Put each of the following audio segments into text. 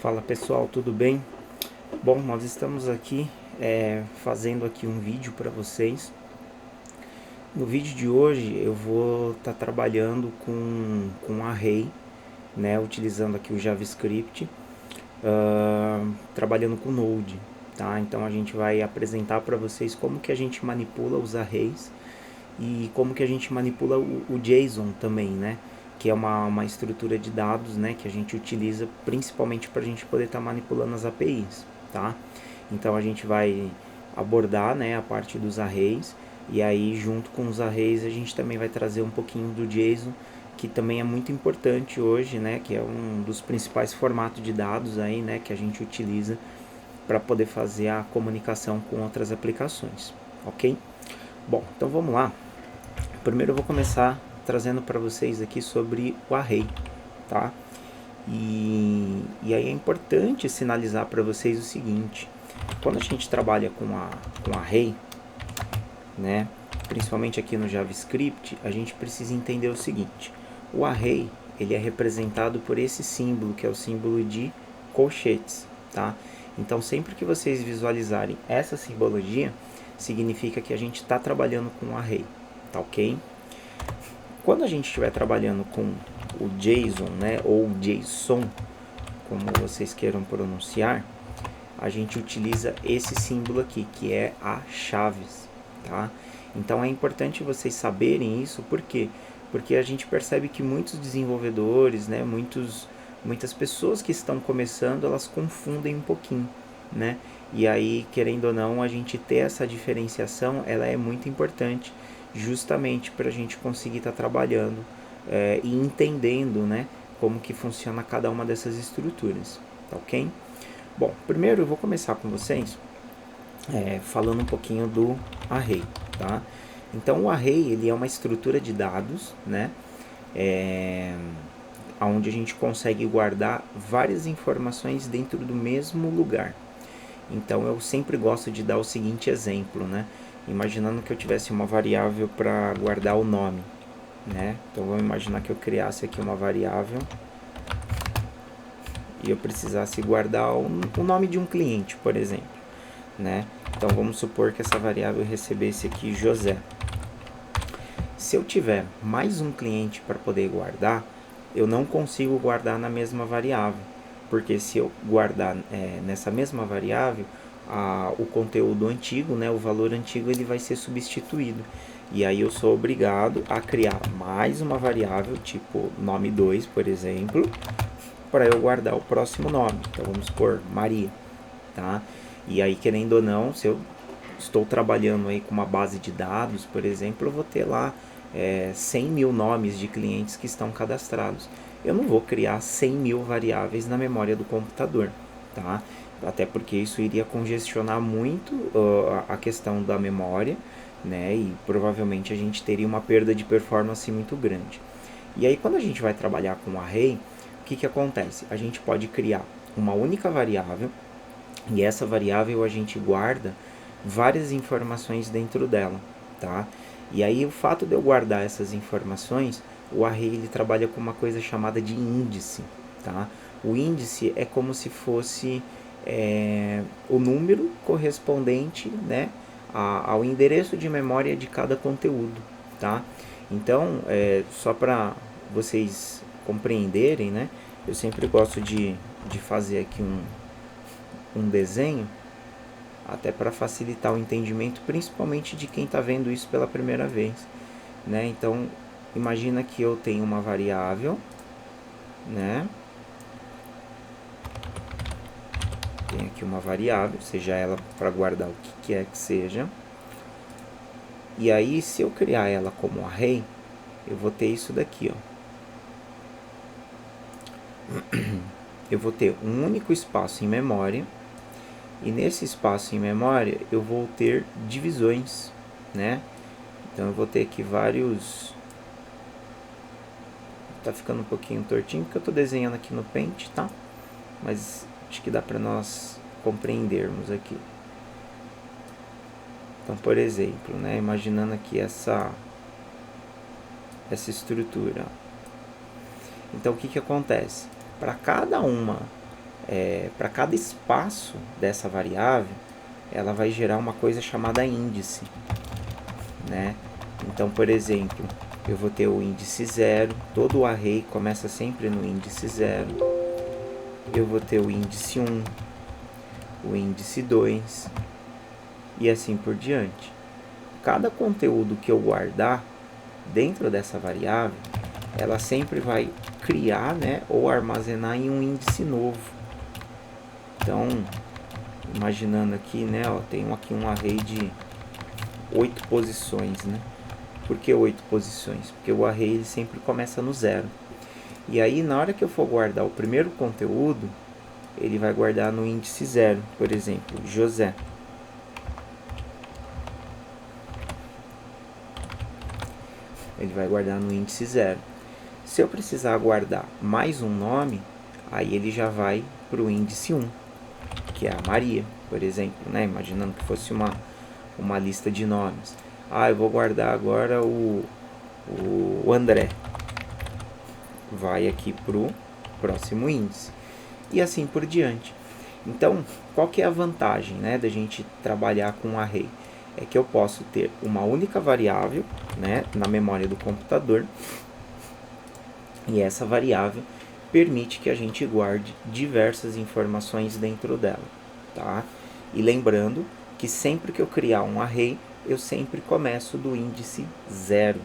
Fala pessoal, tudo bem? Bom, nós estamos aqui fazendo aqui um vídeo para vocês. No vídeo de hoje eu vou estar trabalhando com array, né, utilizando aqui o JavaScript, trabalhando com Node, tá? Então a gente vai apresentar para vocês como que a gente manipula os arrays e como que a gente manipula o JSON também, né? Que é uma estrutura de dados, né, que a gente utiliza principalmente para a gente poder estar manipulando as APIs, tá? Então a gente vai abordar, né, a parte dos arrays, e aí junto com os arrays a gente também vai trazer um pouquinho do JSON, que também é muito importante hoje, né, que é um dos principais formatos de dados aí, né, que a gente utiliza para poder fazer a comunicação com outras aplicações, ok? Bom, então vamos lá. Primeiro eu vou começar trazendo para vocês aqui sobre o array, tá? E aí é importante sinalizar para vocês o seguinte: quando a gente trabalha com array, né, principalmente aqui no JavaScript, a gente precisa entender o seguinte: o array ele é representado por esse símbolo, que é o símbolo de colchetes, tá? Então sempre que vocês visualizarem essa simbologia, significa que a gente está trabalhando com um array, tá ok? Quando a gente estiver trabalhando com o JSON, né, ou JSON, como vocês queiram pronunciar, a gente utiliza esse símbolo aqui, que é a chaves, tá? Então é importante vocês saberem isso, por quê? Porque a gente percebe que muitos desenvolvedores, né, muitas pessoas que estão começando, elas confundem um pouquinho, né? E aí, querendo ou não, a gente ter essa diferenciação, ela é muito importante, justamente para a gente conseguir estar trabalhando e entendendo, né, como que funciona cada uma dessas estruturas, tá ok? Bom, primeiro eu vou começar com vocês falando um pouquinho do array, tá? Então o array ele é uma estrutura de dados, né? Onde a gente consegue guardar várias informações dentro do mesmo lugar. Então eu sempre gosto de dar o seguinte exemplo, né? Imaginando que eu tivesse uma variável para guardar o nome, né? Então vamos imaginar que eu criasse aqui uma variável e eu precisasse guardar o nome de um cliente, por exemplo, né? Então vamos supor que essa variável recebesse aqui José. Se eu tiver mais um cliente para poder guardar, eu não consigo guardar na mesma variável, porque se eu guardar nessa mesma variável, o conteúdo antigo, né, o valor antigo, ele vai ser substituído. E aí eu sou obrigado a criar mais uma variável, tipo nome 2, por exemplo, para eu guardar o próximo nome. Então vamos supor Maria, tá? E aí, querendo ou não, se eu estou trabalhando aí com uma base de dados, por exemplo, eu vou ter lá 100 mil nomes de clientes que estão cadastrados. Eu não vou criar 100 mil variáveis na memória do computador, tá? Até porque isso iria congestionar muito a questão da memória, né? E provavelmente a gente teria uma perda de performance muito grande. E aí, quando a gente vai trabalhar com array, o que acontece? A gente pode criar uma única variável, e essa variável a gente guarda várias informações dentro dela, tá? E aí o fato de eu guardar essas informações, o array ele trabalha com uma coisa chamada de índice, tá? O índice é como se fosse o número correspondente, né, ao endereço de memória de cada conteúdo, tá? Então, só para vocês compreenderem, né, eu sempre gosto de fazer aqui um desenho, até para facilitar o entendimento, principalmente de quem está vendo isso pela primeira vez, né? Então, imagina que eu tenho uma variável, né? Tem aqui uma variável, seja ela para guardar o que quer que seja. E aí, se eu criar ela como array, eu vou ter isso daqui, ó. Eu vou ter um único espaço em memória, e nesse espaço em memória eu vou ter divisões, né? Então eu vou ter aqui vários... Tá ficando um pouquinho tortinho porque eu tô desenhando aqui no Paint, tá? Mas acho que dá para nós compreendermos aqui. Então, por exemplo, né, imaginando aqui essa estrutura. Então o que acontece? Para cada uma para cada espaço dessa variável, ela vai gerar uma coisa chamada índice, né? Então, por exemplo, eu vou ter o índice 0, todo o array começa sempre no índice 0. Eu vou ter o índice 1, o índice 2 e assim por diante. Cada conteúdo que eu guardar dentro dessa variável, ela sempre vai criar, né, ou armazenar em um índice novo. Então, imaginando aqui, né, ó, tenho aqui um array de 8 posições, né? Por que 8 posições? Porque o array ele sempre começa no 0. E aí, na hora que eu for guardar o primeiro conteúdo, ele vai guardar no índice 0, por exemplo, José. Ele vai guardar no índice 0. Se eu precisar guardar mais um nome, aí ele já vai para o índice 1, que é a Maria, por exemplo, né? Imaginando que fosse uma lista de nomes. Eu vou guardar agora o André. Vai aqui para o próximo índice. E assim por diante. Então, qual que é a vantagem, né, da gente trabalhar com um array? É que eu posso ter uma única variável, né, na memória do computador, e essa variável permite que a gente guarde diversas informações dentro dela, tá? E lembrando que sempre que eu criar um array, eu sempre começo do índice 0,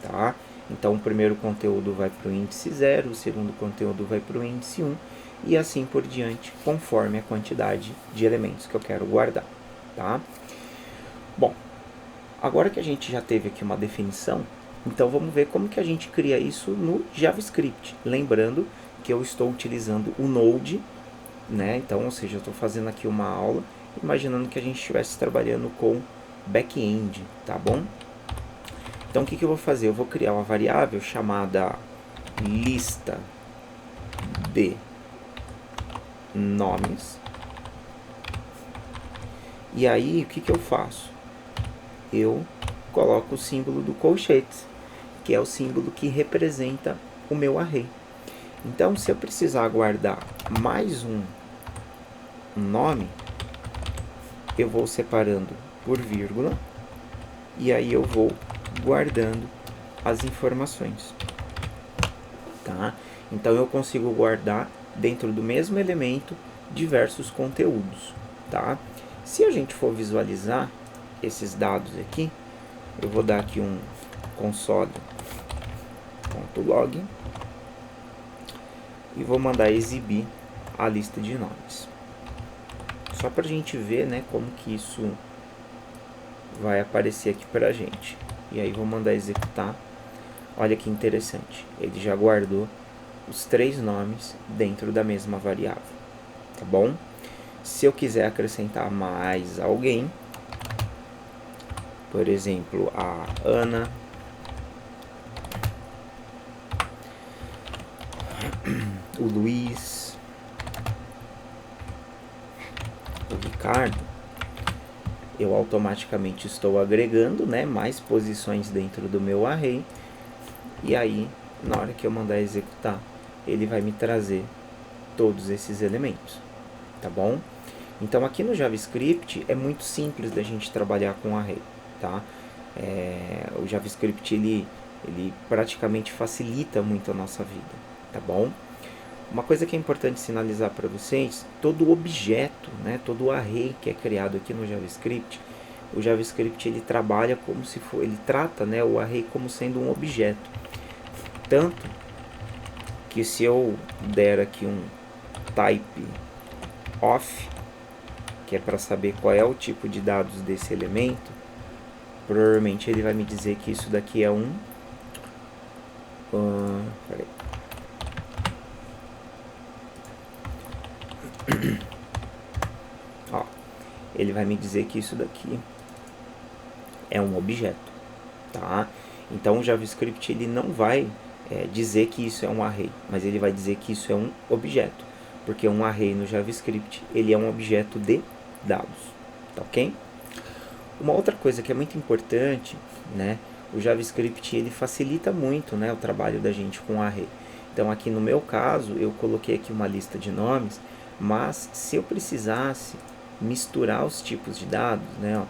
tá? Então, o primeiro conteúdo vai para o índice 0, o segundo conteúdo vai para o índice 1, e assim por diante, conforme a quantidade de elementos que eu quero guardar, tá? Bom, agora que a gente já teve aqui uma definição, então vamos ver como que a gente cria isso no JavaScript. Lembrando que eu estou utilizando o Node, né? Então, ou seja, eu estou fazendo aqui uma aula, imaginando que a gente estivesse trabalhando com back-end, tá bom? Então, o que eu vou fazer? Eu vou criar uma variável chamada lista de nomes. E aí, o que eu faço? Eu coloco o símbolo do colchetes, que é o símbolo que representa o meu array. Então, se eu precisar guardar mais um nome, eu vou separando por vírgula, e aí eu vou guardando as informações, tá? Então, eu consigo guardar dentro do mesmo elemento diversos conteúdos, tá? Se a gente for visualizar esses dados aqui, eu vou dar aqui um console.log e vou mandar exibir a lista de nomes. Só para a gente ver, né, como que isso vai aparecer aqui para a gente. E aí vou mandar executar. Olha que interessante, ele já guardou os 3 nomes dentro da mesma variável, tá bom? Se eu quiser acrescentar mais alguém, por exemplo, a Ana, o Luiz, o Ricardo, eu automaticamente estou agregando, né, mais posições dentro do meu array, e aí, na hora que eu mandar executar, ele vai me trazer todos esses elementos, tá bom? Então, aqui no JavaScript é muito simples da gente trabalhar com array, tá? O JavaScript ele praticamente facilita muito a nossa vida, tá bom? Uma coisa que é importante sinalizar para vocês, todo objeto, né, todo array que é criado aqui no JavaScript, o JavaScript ele trabalha como se for, ele trata, né, o array como sendo um objeto. Tanto que se eu der aqui um type of, que é para saber qual é o tipo de dados desse elemento, provavelmente ele vai me dizer que isso daqui é peraí. Ó, ele vai me dizer que isso daqui é um objeto, tá? Então o JavaScript ele não vai dizer que isso é um array, mas ele vai dizer que isso é um objeto, porque um array no JavaScript ele é um objeto de dados, tá ok? Uma outra coisa que é muito importante, né? O JavaScript ele facilita muito, né, o trabalho da gente com array. Então aqui no meu caso eu coloquei aqui uma lista de nomes, Mas se eu precisasse misturar os tipos de dados, né? Ó,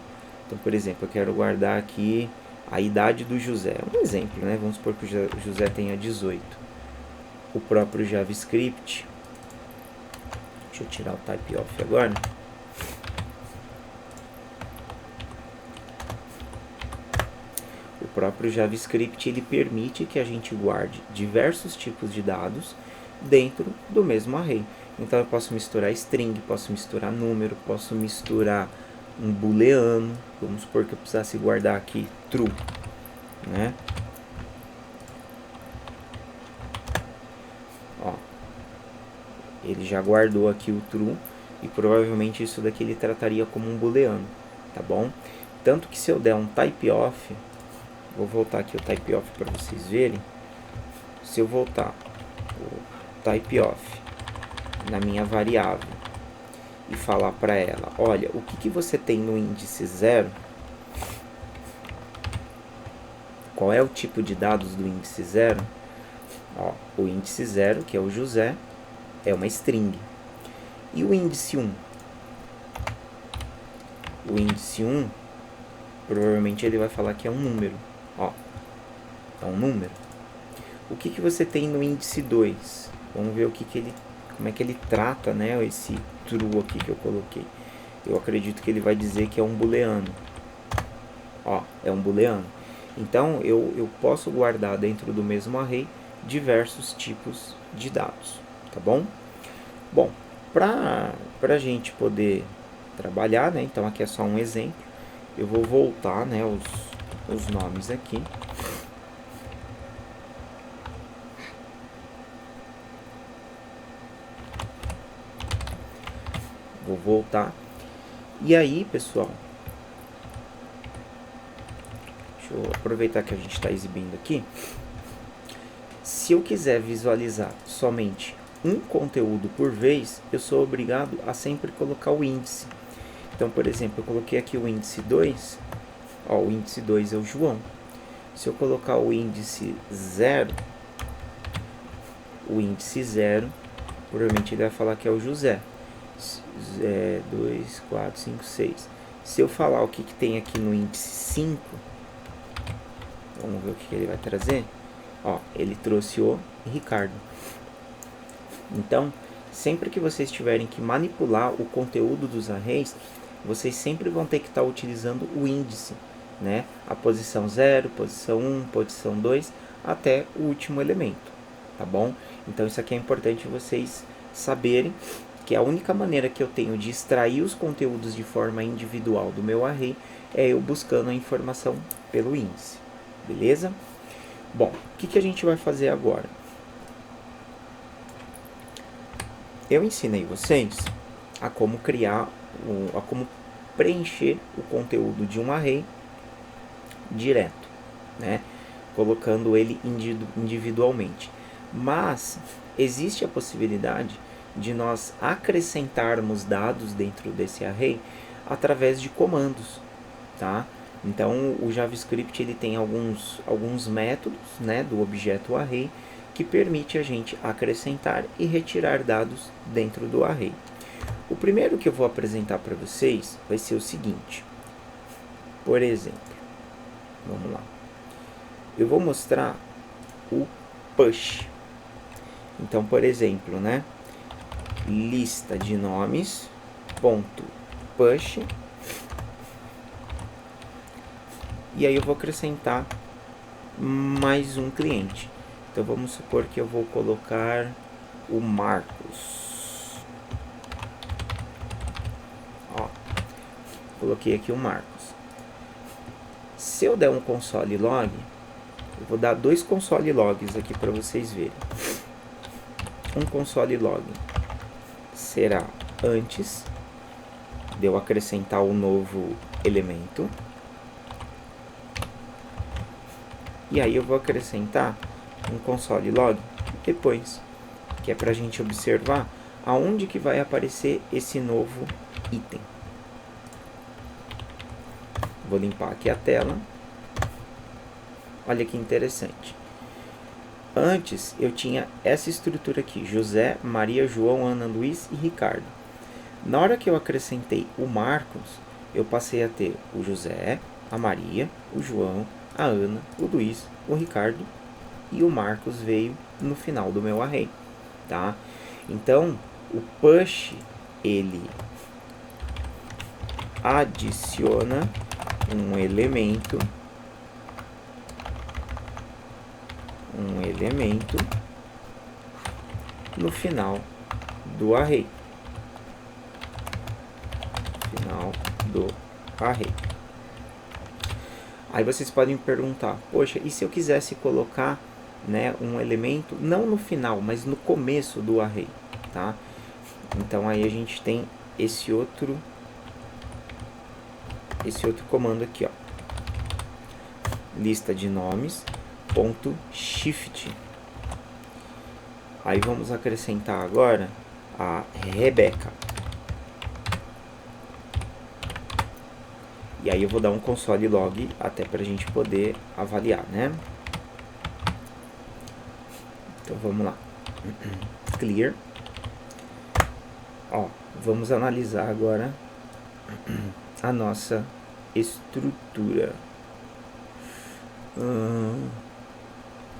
então, por exemplo, eu quero guardar aqui a idade do José. Um exemplo, né? Vamos supor que o José tenha 18. O próprio JavaScript. Deixa eu tirar o type off agora. O próprio JavaScript ele permite que a gente guarde diversos tipos de dados dentro do mesmo array. Então eu posso misturar string, posso misturar número, posso misturar um booleano. Vamos supor que eu precisasse guardar aqui true, né? Ó, ele já guardou aqui o true e provavelmente isso daqui ele trataria como um booleano, tá bom? Tanto que se eu der um type off, vou voltar aqui o type off para vocês verem. Se eu voltar o type off na minha variável e falar para ela, olha, o que você tem no índice 0, qual é o tipo de dados do índice 0? Ó, o índice 0, que é o José, é uma string. E o índice 1? O índice 1, provavelmente ele vai falar que é um número. Ó, é um número. O que você tem no índice 2? Vamos ver como é que ele trata, né, esse true aqui que eu coloquei. Eu acredito que ele vai dizer que é um booleano. Ó, é um booleano. Então, eu posso guardar dentro do mesmo array diversos tipos de dados, tá bom? Bom, para a gente poder trabalhar, né, então aqui é só um exemplo. Eu vou voltar, né, os nomes aqui. Vou voltar. E aí, pessoal, deixa eu aproveitar que a gente está exibindo aqui. Se eu quiser visualizar somente um conteúdo por vez, eu sou obrigado a sempre colocar o índice. Então, por exemplo, eu coloquei aqui o índice 2. Ó, o índice 2 é o João. Se eu colocar o índice 0, provavelmente ele vai falar que é o José. 2, 4, 5, 6. Se eu falar o que tem aqui no índice 5, vamos ver o que ele vai trazer. Ó, ele trouxe o Ricardo. Então, sempre que vocês tiverem que manipular o conteúdo dos arrays, vocês sempre vão ter que estar utilizando o índice, né? A posição 0, posição 1, posição 2, até o último elemento, tá bom? Então, isso aqui é importante vocês saberem, que a única maneira que eu tenho de extrair os conteúdos de forma individual do meu array é eu buscando a informação pelo índice, beleza? Bom, o que a gente vai fazer agora? Eu ensinei vocês a como criar, a como preencher o conteúdo de um array direto, né? Colocando ele individualmente. Mas existe a possibilidade de nós acrescentarmos dados dentro desse array através de comandos, tá? Então, o JavaScript ele tem alguns métodos, né, do objeto array que permite a gente acrescentar e retirar dados dentro do array. O primeiro que eu vou apresentar para vocês vai ser o seguinte. Por exemplo, vamos lá. Eu vou mostrar o push. Então, por exemplo, né, lista de nomes, ponto push. E aí eu vou acrescentar mais um cliente. Então vamos supor que eu vou colocar o Marcos. Ó, coloquei aqui o Marcos. Se eu der um console log, eu vou dar 2 console logs aqui para vocês verem. Um console log será antes de eu acrescentar o novo elemento. E aí eu vou acrescentar um console log depois, que é para a gente observar aonde que vai aparecer esse novo item. Vou limpar aqui a tela. Olha que interessante. Antes eu tinha essa estrutura aqui: José, Maria, João, Ana, Luiz e Ricardo. Na hora que eu acrescentei o Marcos, eu passei a ter o José, a Maria, o João, a Ana, o Luiz, o Ricardo, e o Marcos veio no final do meu array, tá? Então, o push, ele adiciona um elemento no final do array. Aí vocês podem me perguntar: poxa, e se eu quisesse colocar, né, um elemento não no final, mas no começo do array, tá? Então aí a gente tem esse outro comando aqui, ó, lista de nomes ponto shift. Aí vamos acrescentar agora a Rebeca. E aí eu vou dar um console log até para a gente poder avaliar, né? Então vamos lá. Clear. Ó, vamos analisar agora a nossa estrutura.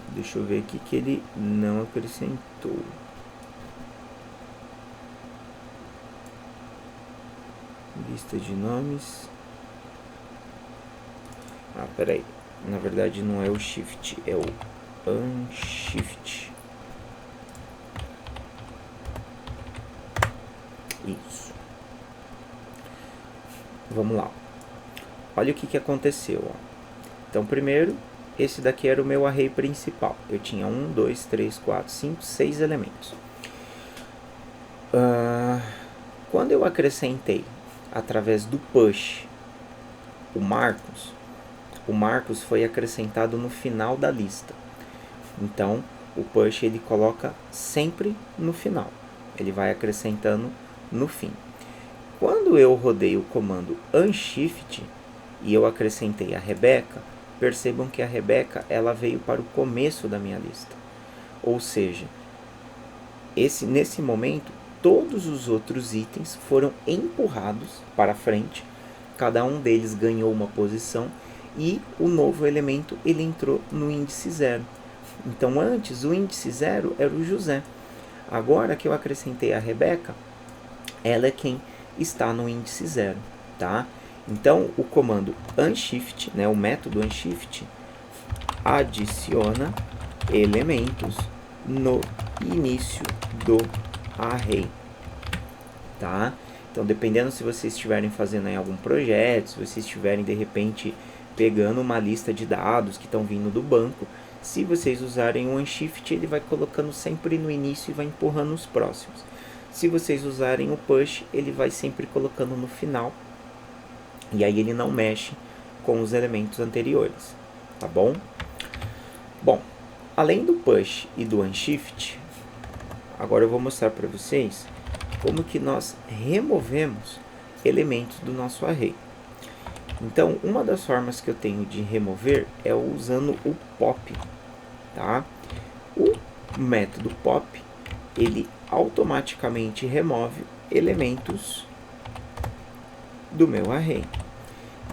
Deixa eu ver aqui que ele não acrescentou. Lista de nomes. Ah, peraí. Na verdade não é o shift, é o unshift. Isso. Vamos lá. Olha o que aconteceu, ó. Então, primeiro, esse daqui era o meu array principal. Eu tinha 1, 2, 3, 4, 5, 6 elementos. Quando eu acrescentei, através do push, o Marcos foi acrescentado no final da lista. Então, o push ele coloca sempre no final. Ele vai acrescentando no fim. Quando eu rodei o comando unshift e eu acrescentei a Rebeca, percebam que a Rebeca ela veio para o começo da minha lista. Ou seja, nesse momento, todos os outros itens foram empurrados para frente. Cada um deles ganhou uma posição e o novo elemento ele entrou no índice 0. Então, antes, o índice 0 era o José. Agora que eu acrescentei a Rebeca, ela é quem está no índice 0, tá? Então, o comando unshift, né, o método unshift, adiciona elementos no início do array, tá? Então, dependendo se vocês estiverem fazendo aí algum projeto, se vocês estiverem, de repente, pegando uma lista de dados que estão vindo do banco, se vocês usarem o unshift, ele vai colocando sempre no início e vai empurrando os próximos. Se vocês usarem o push, ele vai sempre colocando no final. E aí ele não mexe com os elementos anteriores, tá bom? Bom, além do push e do unshift, agora eu vou mostrar para vocês como que nós removemos elementos do nosso array. Então, uma das formas que eu tenho de remover é usando o pop, tá? O método pop, ele automaticamente remove elementos do meu array.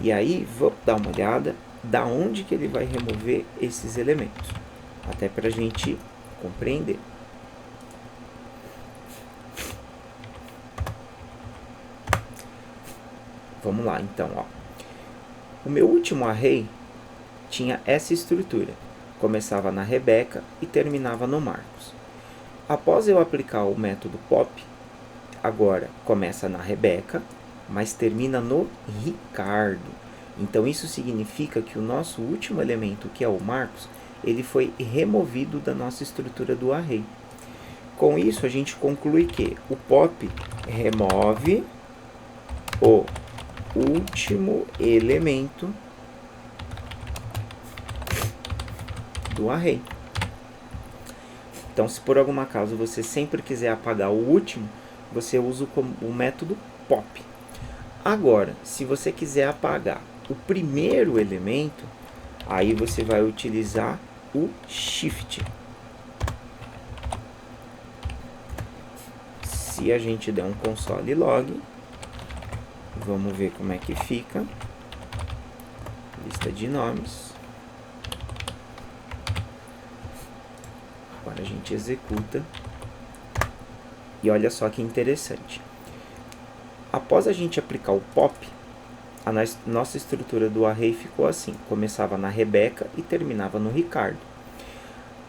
E aí, vou dar uma olhada da onde que ele vai remover esses elementos, até para a gente compreender. Vamos lá, então, ó. O meu último array tinha essa estrutura. Começava na Rebeca e terminava no Marcos. Após eu aplicar o método pop, agora começa na Rebeca, mas termina no Ricardo. Então, isso significa que o nosso último elemento, que é o Marcos, ele foi removido da nossa estrutura do array. Com isso, a gente conclui que o pop remove o último elemento do array. Então, se por algum acaso você sempre quiser apagar o último, você usa o método pop. Agora, se você quiser apagar o primeiro elemento, aí você vai utilizar o shift. Se a gente der um console log, vamos ver como é que fica. Lista de nomes. Agora a gente executa. E olha só que interessante. Após a gente aplicar o pop, a nossa estrutura do array ficou assim. Começava na Rebeca e terminava no Ricardo.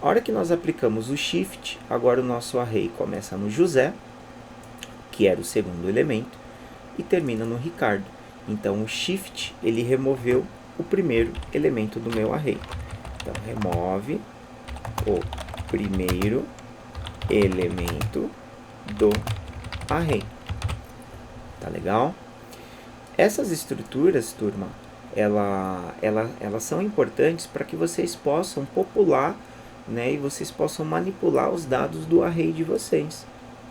A hora que nós aplicamos o shift, agora o nosso array começa no José, que era o segundo elemento, e termina no Ricardo. Então o shift, ele removeu o primeiro elemento do meu array. Então remove o primeiro elemento do array. Tá legal? Essas estruturas, turma, elas são importantes para que vocês possam popular, né, e vocês possam manipular os dados do array de vocês,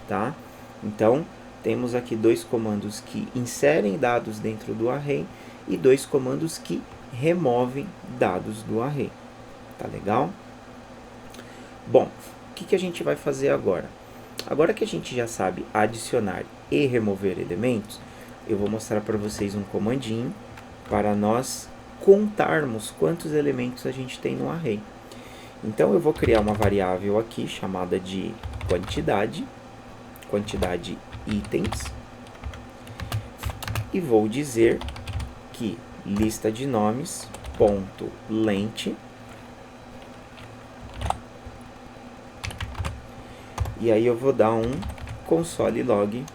tá? Então, temos aqui dois comandos que inserem dados dentro do array e dois comandos que removem dados do array. Tá legal? Bom, o que a gente vai fazer agora? Agora que a gente já sabe adicionar e remover elementos, eu vou mostrar para vocês um comandinho para nós contarmos quantos elementos a gente tem no array. Então eu vou criar uma variável aqui chamada de quantidade itens, e vou dizer que lista de nomes ponto length, e aí eu vou dar um console log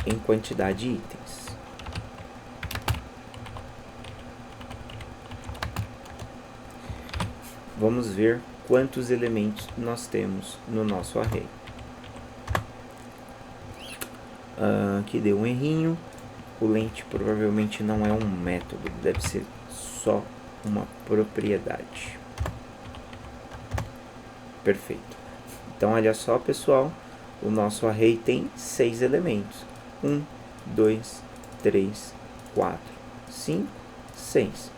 em quantidade itens. Vamos ver quantos elementos nós temos no nosso array. Aqui deu um errinho. O length provavelmente não é um método, deve ser só uma propriedade. Perfeito. Então, olha só, pessoal, o nosso array tem 6 elementos. 1, 2, 3, 4, 5, 6.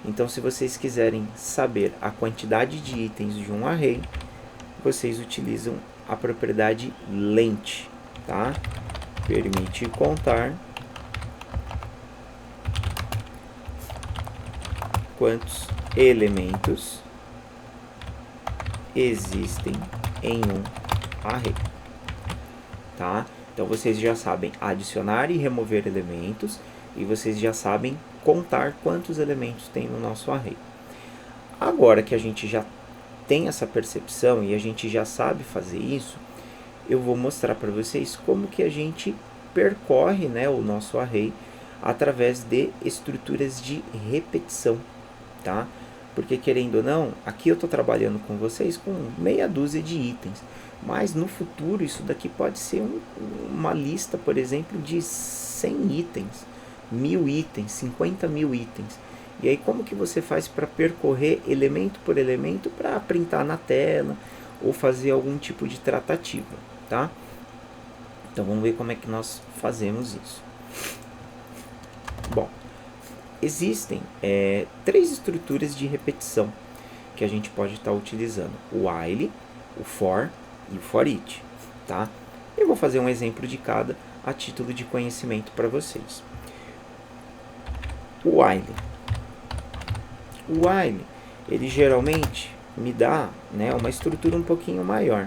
Então, se vocês quiserem saber a quantidade de itens de um array, vocês utilizam a propriedade length, tá? Permite contar quantos elementos existem em um array, tá? Então, vocês já sabem adicionar e remover elementos, e vocês já sabem contar quantos elementos tem no nosso array. Agora que a gente já tem essa percepção e a gente já sabe fazer isso, eu vou mostrar para vocês como que a gente percorre, né, o nosso array através de estruturas de repetição, tá? Porque, querendo ou não, aqui eu estou trabalhando com vocês com meia dúzia de itens, mas no futuro isso daqui pode ser uma lista, por exemplo, de 100 itens, 1000 itens, 50 mil itens. E aí como que você faz para percorrer elemento por elemento para printar na tela ou fazer algum tipo de tratativa, tá? Então vamos ver como é que nós fazemos isso. Bom, existem 3 estruturas de repetição que a gente pode estar utilizando: o while, o for e o for each, tá? Eu vou fazer um exemplo de cada a título de conhecimento para vocês. O while. O while, ele geralmente me dá, né, uma estrutura um pouquinho maior,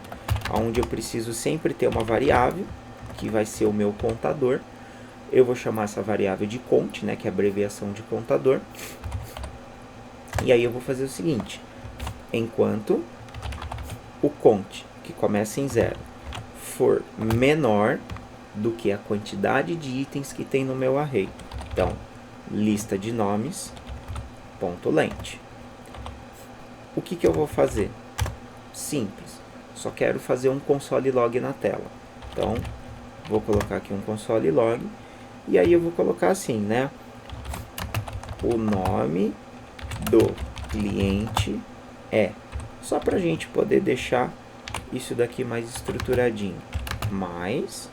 onde eu preciso sempre ter uma variável, que vai ser o meu contador. Eu vou chamar essa variável de count, né, que é a abreviação de contador. E aí eu vou fazer o seguinte: enquanto o count, que começa em 0, for menor do que a quantidade de itens que tem no meu array. Então, lista de nomes, ponto length. O que eu vou fazer? Simples, só quero fazer um console log na tela. Então, vou colocar aqui um console log, e aí eu vou colocar assim, né? O nome do cliente é, só para a gente poder deixar isso daqui mais estruturadinho, mais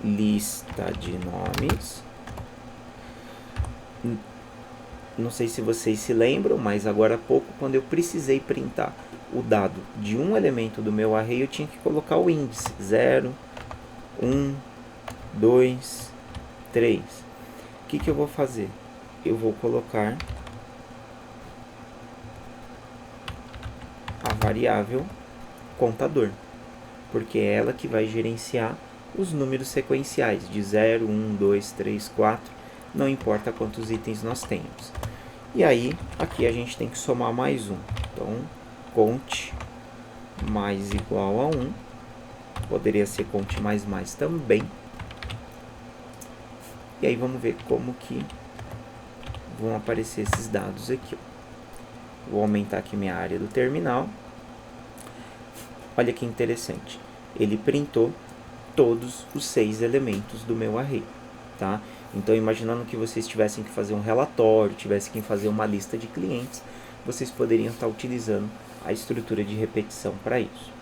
lista de nomes. Não sei se vocês se lembram, mas agora há pouco, quando eu precisei printar o dado de um elemento do meu array, eu tinha que colocar o índice 0, 1, 2, 3. O que eu vou fazer? Eu vou colocar a variável contador, porque é ela que vai gerenciar os números sequenciais de 0, 1, 2, 3, 4, não importa quantos itens nós temos. E aí, aqui a gente tem que somar mais um. Então, cont mais igual a 1. Poderia ser cont mais também. E aí vamos ver como que vão aparecer esses dados aqui. Vou aumentar aqui minha área do terminal. Olha que interessante. Ele printou todos os 6 elementos do meu array, tá? Então, imaginando que vocês tivessem que fazer um relatório, tivessem que fazer uma lista de clientes, vocês poderiam estar utilizando a estrutura de repetição para isso.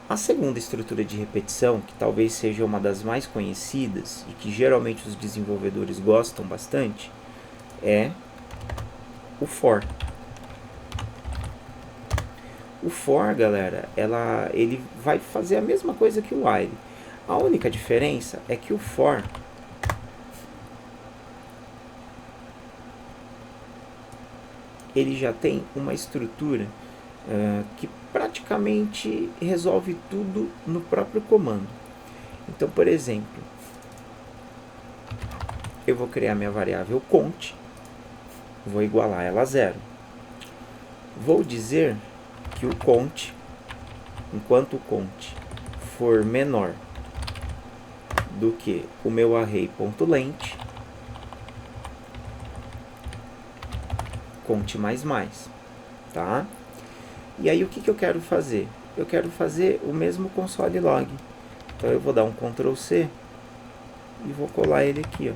A segunda estrutura de repetição, que talvez seja uma das mais conhecidas e que geralmente os desenvolvedores gostam bastante, é o for. O for, galera, ele vai fazer a mesma coisa que o while. A única diferença é que o for ele já tem uma estrutura que praticamente resolve tudo no próprio comando. Então, por exemplo, eu vou criar minha variável cont, vou igualar ela a 0. Vou dizer que o cont, enquanto o cont for menor do que o meu array.length, cont mais, tá? E aí o que eu quero fazer? Eu quero fazer o mesmo console log. Então eu vou dar um Ctrl C e vou colar ele aqui, ó.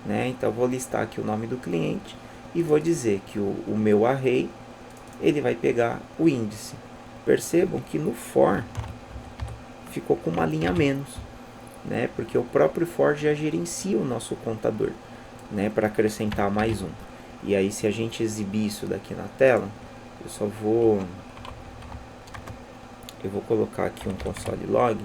Né? Então eu vou listar aqui o nome do cliente e vou dizer que o meu array ele vai pegar o índice. Percebam que no for ficou com uma linha a menos, né? Porque o próprio for já gerencia o nosso contador, né? Para acrescentar mais um. E aí, se a gente exibir isso daqui na tela, eu vou colocar aqui um console log.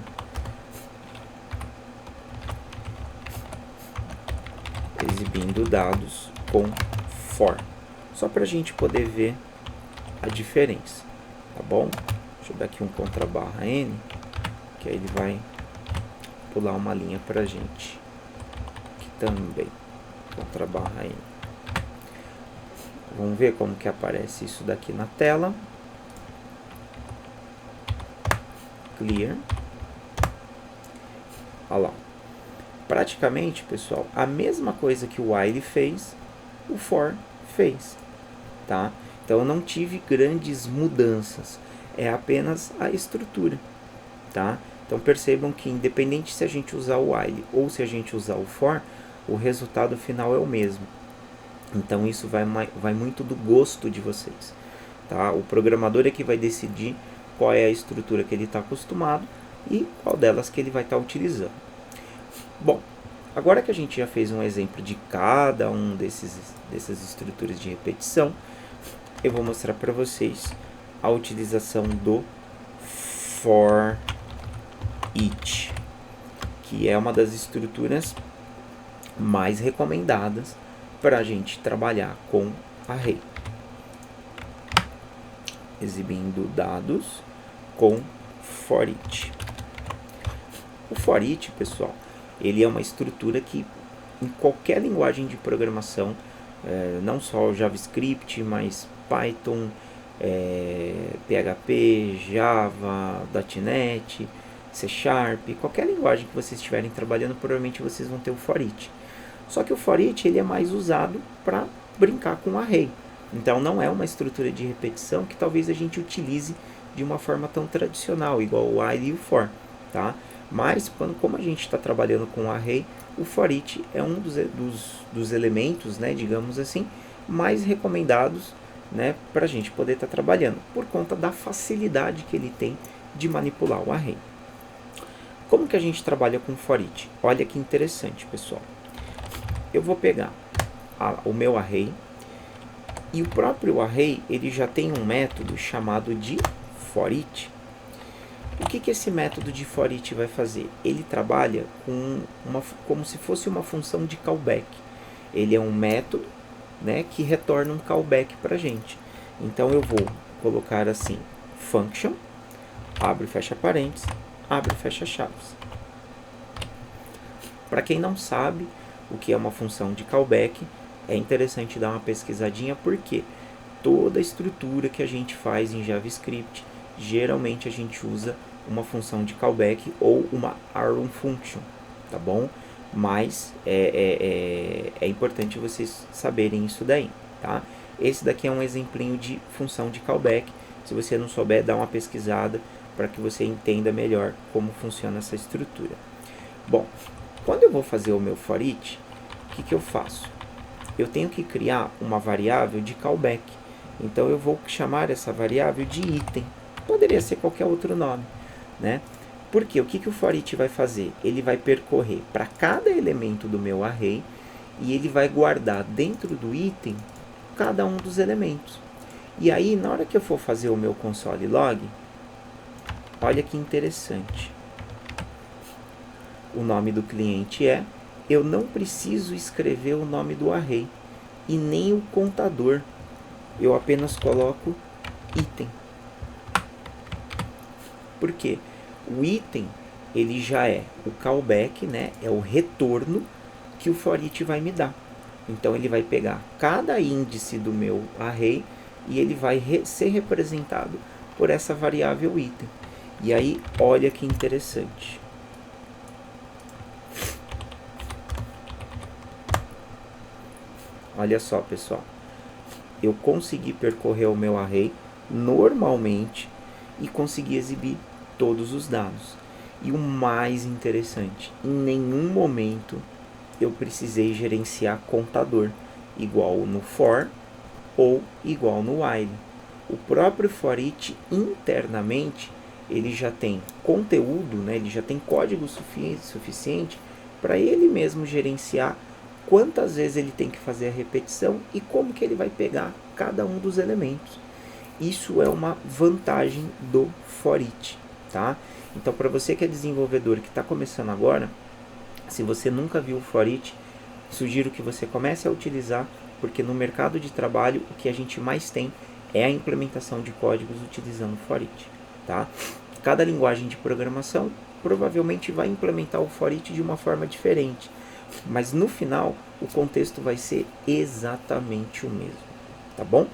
Exibindo dados com for. Só para a gente poder ver a diferença, tá bom? Deixa eu dar aqui um /n, que aí ele vai pular uma linha para a gente. Aqui também, /n. Vamos ver como que aparece isso daqui na tela. Clear. Olha lá. Praticamente, pessoal, a mesma coisa que o while fez, o for fez, tá? Então, eu não tive grandes mudanças, é apenas a estrutura, tá? Então, percebam que independente se a gente usar o while ou se a gente usar o for, o resultado final é o mesmo. Então, isso vai muito do gosto de vocês, tá? O programador é que vai decidir qual é a estrutura que ele está acostumado e qual delas que ele vai estar utilizando. Bom, agora que a gente já fez um exemplo de cada um dessas estruturas de repetição, eu vou mostrar para vocês a utilização do for each, que é uma das estruturas mais recomendadas para a gente trabalhar com array. Exibindo dados com for each. O for each, pessoal, ele é uma estrutura que em qualquer linguagem de programação, não só JavaScript, mas Python, PHP, Java, .NET, C#, qualquer linguagem que vocês estiverem trabalhando, provavelmente vocês vão ter o for each. Só que o for each ele é mais usado para brincar com array. Então não é uma estrutura de repetição que talvez a gente utilize de uma forma tão tradicional, igual o while e o for, tá? Mas como a gente está trabalhando com array, o for each é um dos elementos, né, digamos assim, mais recomendados, né, para a gente poder estar trabalhando, por conta da facilidade que ele tem de manipular o array. Como que a gente trabalha com for each? Olha que interessante, pessoal. Eu vou pegar o meu array E o próprio array, ele já tem um método chamado de foreach. O que esse método de foreach vai fazer? Ele trabalha como se fosse uma função de callback. Ele é um método, né, que retorna um callback para a gente. Então eu vou colocar assim, function, abre e fecha parênteses, abre e fecha chaves. Para quem não sabe o que é uma função de callback, é interessante dar uma pesquisadinha, porque toda a estrutura que a gente faz em JavaScript, geralmente a gente usa uma função de callback ou uma arrow function, tá bom? Mas é importante vocês saberem isso daí, tá? Esse daqui é um exemplinho de função de callback. Se você não souber, dá uma pesquisada para que você entenda melhor como funciona essa estrutura. Bom, quando eu vou fazer o meu foreach, o que eu faço? Eu tenho que criar uma variável de callback. Então eu vou chamar essa variável de item. Poderia ser qualquer outro nome, né? Porque o que o foreach vai fazer? Ele vai percorrer para cada elemento do meu array e ele vai guardar dentro do item cada um dos elementos. E aí, na hora que eu for fazer o meu console log, olha que interessante. O nome do cliente é... Eu não preciso escrever o nome do array e nem o contador. Eu apenas coloco item. Por quê? O item, ele já é o callback, né? É o retorno que o foreach vai me dar. Então ele vai pegar cada índice do meu array e ele vai ser representado por essa variável item. E aí, olha que interessante. Olha só, pessoal. Eu consegui percorrer o meu array normalmente e consegui exibir todos os dados. E o mais interessante, em nenhum momento eu precisei gerenciar contador, igual no for ou igual no while. O próprio foreach internamente, ele já tem conteúdo, né? Ele já tem código suficiente para ele mesmo gerenciar quantas vezes ele tem que fazer a repetição e como que ele vai pegar cada um dos elementos. Isso é uma vantagem do foreach, tá? Então, para você que é desenvolvedor que está começando agora, se você nunca viu o foreach, sugiro que você comece a utilizar, porque no mercado de trabalho o que a gente mais tem é a implementação de códigos utilizando o foreach, tá? Cada linguagem de programação provavelmente vai implementar o foreach de uma forma diferente, mas no final o contexto vai ser exatamente o mesmo, tá bom?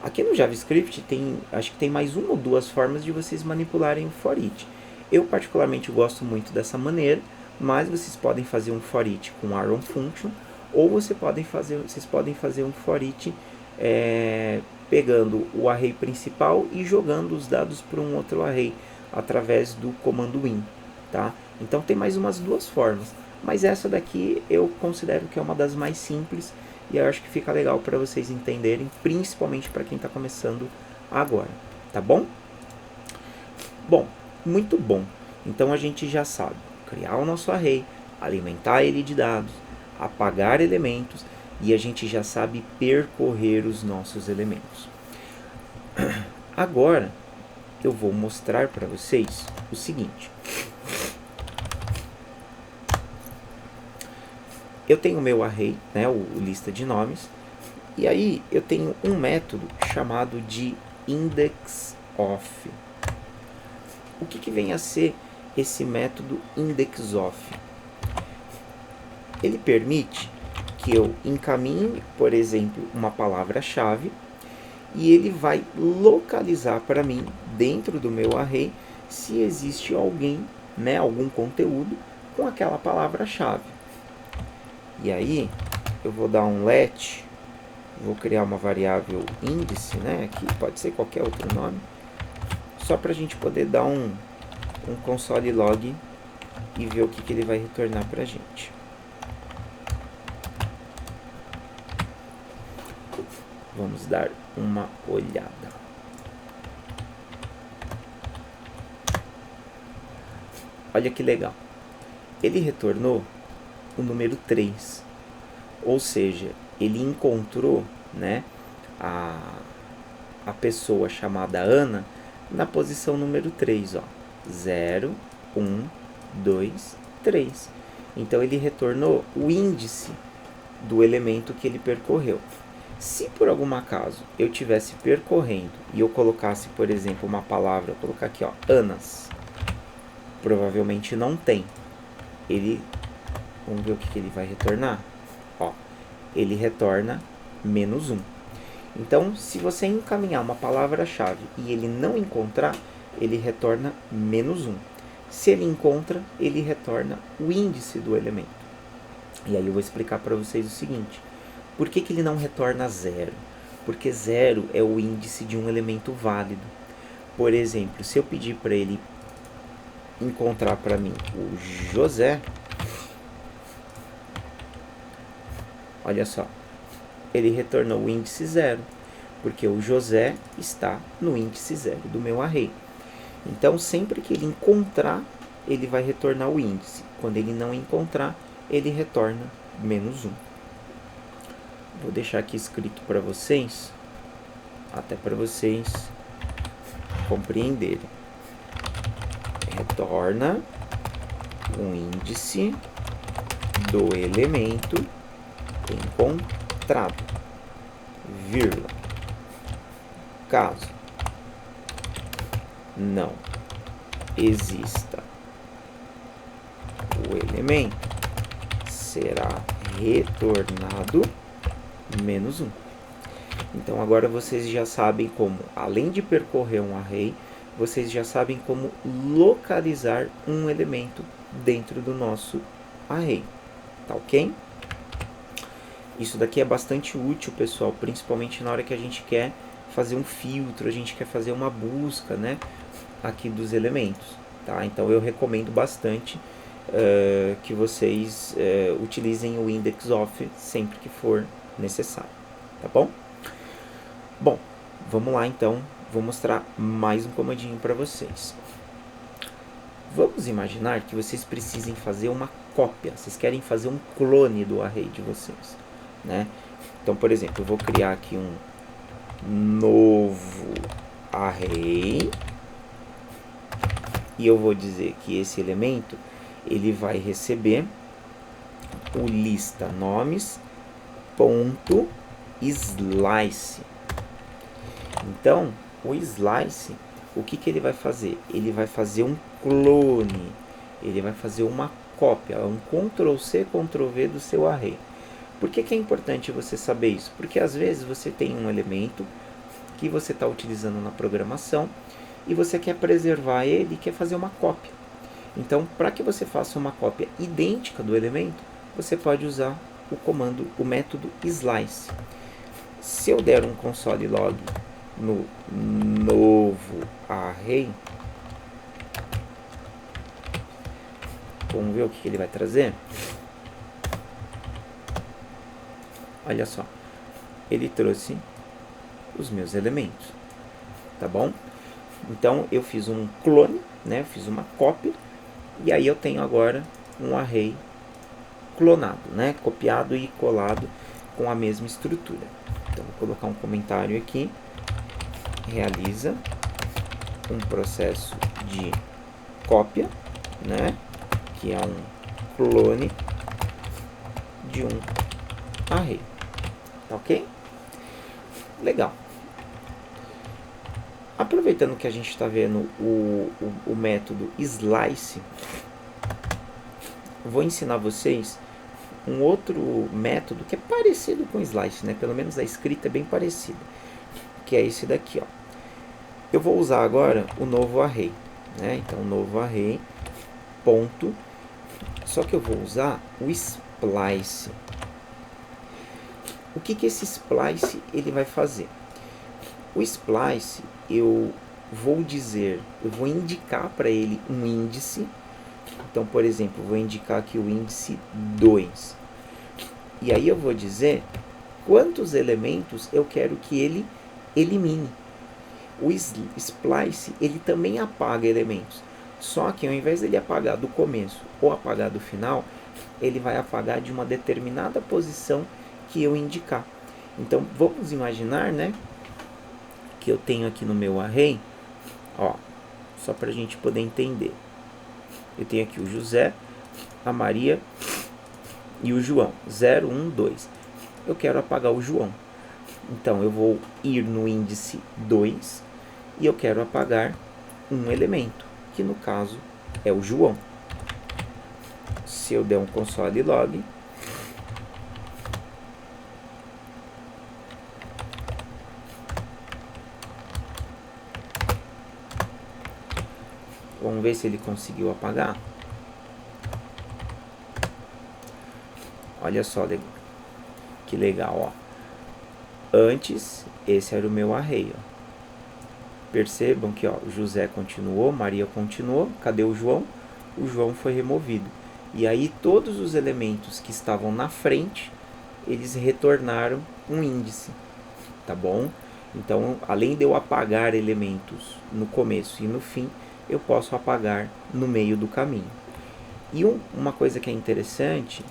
Aqui no JavaScript acho que tem mais uma ou duas formas de vocês manipularem o foreach. Eu particularmente gosto muito dessa maneira, mas vocês podem fazer um foreach com arrow function, ou vocês podem fazer um foreach pegando o array principal e jogando os dados para um outro array através do comando in, tá? Então tem mais umas duas formas, mas essa daqui eu considero que é uma das mais simples e eu acho que fica legal para vocês entenderem, principalmente para quem está começando agora, tá bom? Bom, muito bom. Então a gente já sabe criar o nosso array, alimentar ele de dados, apagar elementos e a gente já sabe percorrer os nossos elementos. Agora eu vou mostrar para vocês o seguinte. Eu tenho o meu array, né, o lista de nomes, e aí eu tenho um método chamado de indexOf. O que vem a ser esse método indexOf? Ele permite que eu encaminhe, por exemplo, uma palavra-chave e ele vai localizar para mim, dentro do meu array, se existe alguém, né, algum conteúdo com aquela palavra-chave. E aí, eu vou dar um let, vou criar uma variável índice, né, aqui pode ser qualquer outro nome, só para a gente poder dar um console log e ver o que ele vai retornar para a gente. Vamos dar uma olhada. Olha que legal. Ele retornou o número 3. Ou seja, ele encontrou, né, a pessoa chamada Ana na posição número 3, ó. 0, 1, 2, 3. Então ele retornou o índice do elemento que ele percorreu. Se por algum acaso eu estivesse percorrendo e eu colocasse, por exemplo, uma palavra, eu colocar aqui, ó, Anas, provavelmente não tem. Vamos ver o que ele vai retornar. Ó, ele retorna -1. Então, se você encaminhar uma palavra-chave e ele não encontrar, ele retorna -1. Se ele encontra, ele retorna o índice do elemento. E aí eu vou explicar para vocês o seguinte. Por que ele não retorna 0? Porque 0 é o índice de um elemento válido. Por exemplo, se eu pedir para ele encontrar para mim o José, olha só, ele retornou o índice 0, porque o José está no índice 0 do meu array. Então, sempre que ele encontrar, ele vai retornar o índice. Quando ele não encontrar, ele retorna -1. Vou deixar aqui escrito para vocês, até para vocês compreenderem. Retorna um índice do elemento encontrado, vírgula. Caso não exista o elemento, será retornado -1. Então agora vocês já sabem como, além de percorrer um array, vocês já sabem como localizar um elemento dentro do nosso array. Tá ok? Isso daqui é bastante útil, pessoal, principalmente na hora que a gente quer fazer um filtro, a gente quer fazer uma busca, né, aqui dos elementos, tá? Então eu recomendo bastante que vocês utilizem o index of sempre que for necessário, tá bom? Bom, vamos lá então, vou mostrar mais um comandinho para vocês. Vamos imaginar que vocês precisem fazer uma cópia, vocês querem fazer um clone do array de vocês, né? Então, por exemplo, eu vou criar aqui um novo array e eu vou dizer que esse elemento ele vai receber o lista nomes ponto slice. Então, o slice, o que ele vai fazer? Ele vai fazer um clone, ele vai fazer uma cópia, um Ctrl+C, Ctrl+V do seu array. Por que é importante você saber isso? Porque às vezes você tem um elemento que você está utilizando na programação e você quer preservar ele e quer fazer uma cópia. Então, para que você faça uma cópia idêntica do elemento, você pode usar o método slice. Se eu der um console log no novo array, vamos ver o que ele vai trazer. Olha só, ele trouxe os meus elementos, tá bom? Então eu fiz um clone, né? Eu fiz uma cópia e aí eu tenho agora um array clonado, né? Copiado e colado com a mesma estrutura. Então vou colocar um comentário aqui. Realiza um processo de cópia, né? Que é um clone de um array. Tá ok? Legal. Aproveitando que a gente está vendo o método slice, vou ensinar vocês um outro método que é parecido com slice, né? Pelo menos a escrita é bem parecida, que é esse daqui, ó. Eu vou usar agora o novo array, né? Então, novo array, ponto, só que eu vou usar o splice. O que esse splice ele vai fazer? O splice, eu vou indicar para ele um índice. Então, por exemplo, vou indicar aqui o índice 2. E aí eu vou dizer quantos elementos eu quero que ele elimine. O splice, ele também apaga elementos. Só que ao invés dele apagar do começo ou apagar do final, ele vai apagar de uma determinada posição que eu indicar. Então, vamos imaginar, né, que eu tenho aqui no meu array, ó, só para a gente poder entender. Eu tenho aqui o José, a Maria e o João, 0, 1, 2. Eu quero apagar o João. Então, eu vou ir no índice 2 e eu quero apagar um elemento, que no caso é o João. Se eu der um console log, vamos ver se ele conseguiu apagar. Olha só que legal, ó. Antes, esse era o meu array, ó. Percebam que, ó, José continuou, Maria continuou. Cadê o João? O João foi removido. E aí todos os elementos que estavam na frente, eles retornaram um índice, tá bom? Então, além de eu apagar elementos no começo e no fim, eu posso apagar no meio do caminho. E uma coisa que é interessante,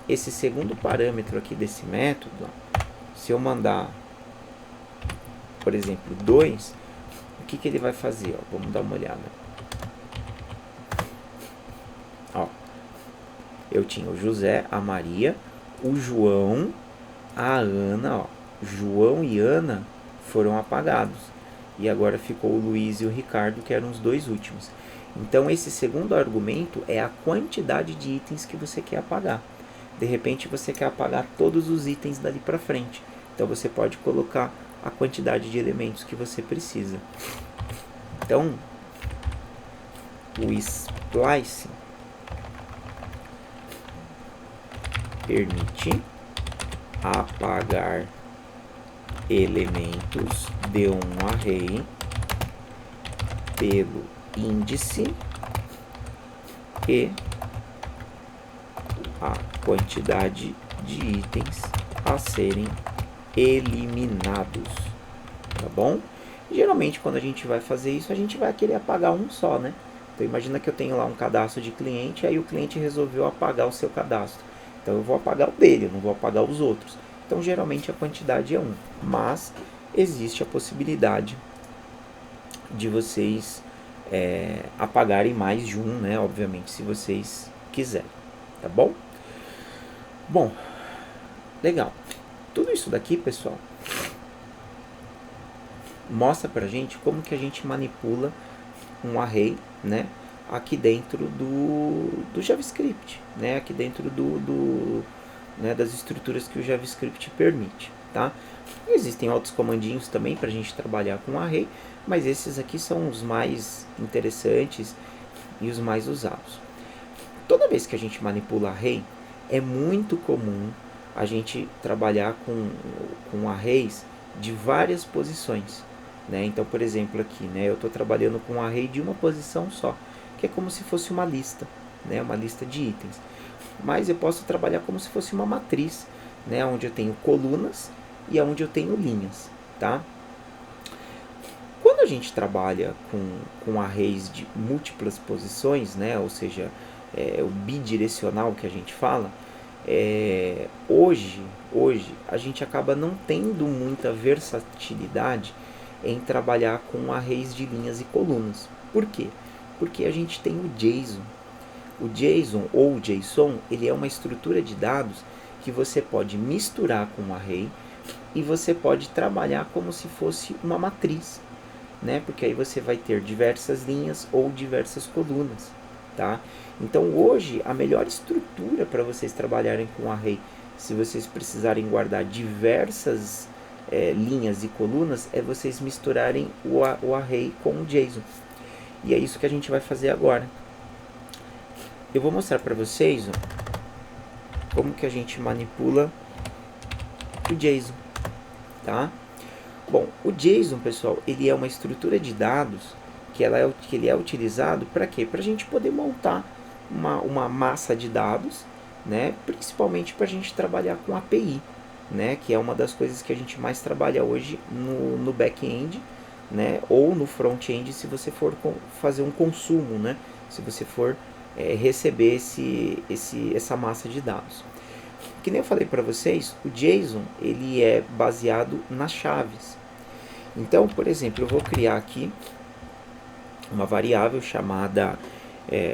esse segundo parâmetro aqui desse método, ó, se eu mandar, por exemplo, 2, o que ele vai fazer? Ó, vamos dar uma olhada. Ó, eu tinha o José, a Maria, o João, a Ana. Ó, João e Ana foram apagados. E agora ficou o Luiz e o Ricardo, que eram os 2 últimos. Então, esse segundo argumento é a quantidade de itens que você quer apagar. De repente, você quer apagar todos os itens dali para frente. Então, você pode colocar a quantidade de elementos que você precisa. Então, o splice permite apagar elementos de um array pelo índice e a quantidade de itens a serem eliminados, tá bom? Geralmente, quando a gente vai fazer isso, a gente vai querer apagar um só, né? Então, imagina que eu tenho lá um cadastro de cliente, aí o cliente resolveu apagar o seu cadastro. Então, eu vou apagar o dele, eu não vou apagar os outros. Então, geralmente, a quantidade é 1. Mas, existe a possibilidade de vocês apagarem mais de um, né? Obviamente, se vocês quiserem, tá bom? Bom, legal. Tudo isso daqui, pessoal, mostra pra gente como que a gente manipula um array, né, aqui dentro do JavaScript, né, aqui dentro né, das estruturas que o JavaScript permite, tá? Existem outros comandinhos também para a gente trabalhar com array, mas esses aqui são os mais interessantes e os mais usados. Toda vez que a gente manipula array, é muito comum a gente trabalhar com arrays de várias posições, né? Então, por exemplo, aqui, né, eu estou trabalhando com um array de uma posição só, que é como se fosse uma lista, né, uma lista de itens. Mas eu posso trabalhar como se fosse uma matriz, né, onde eu tenho colunas e onde eu tenho linhas, tá? Quando a gente trabalha com arrays de múltiplas posições, né, ou seja, o bidirecional que a gente fala, hoje a gente acaba não tendo muita versatilidade em trabalhar com arrays de linhas e colunas. Por quê? Porque a gente tem o JSON. O JSON ou o JSON, ele é uma estrutura de dados que você pode misturar com um array e você pode trabalhar como se fosse uma matriz, né? Porque aí você vai ter diversas linhas ou diversas colunas, tá? Então hoje a melhor estrutura para vocês trabalharem com array, se vocês precisarem guardar diversas linhas e colunas, é vocês misturarem o array com o JSON. E é isso que a gente vai fazer agora. Eu vou mostrar para vocês como que a gente manipula o JSON, tá? Bom, o JSON, pessoal, ele é uma estrutura de dados que ele é utilizado para quê? Para a gente poder montar uma massa de dados, né? Principalmente para a gente trabalhar com API, né? Que é uma das coisas que a gente mais trabalha hoje no back-end, né? Ou no front-end, se você for fazer um consumo, né? Se você for receber essa massa de dados. O que nem eu falei para vocês, o JSON ele é baseado nas chaves. Então, por exemplo, eu vou criar aqui uma variável chamada...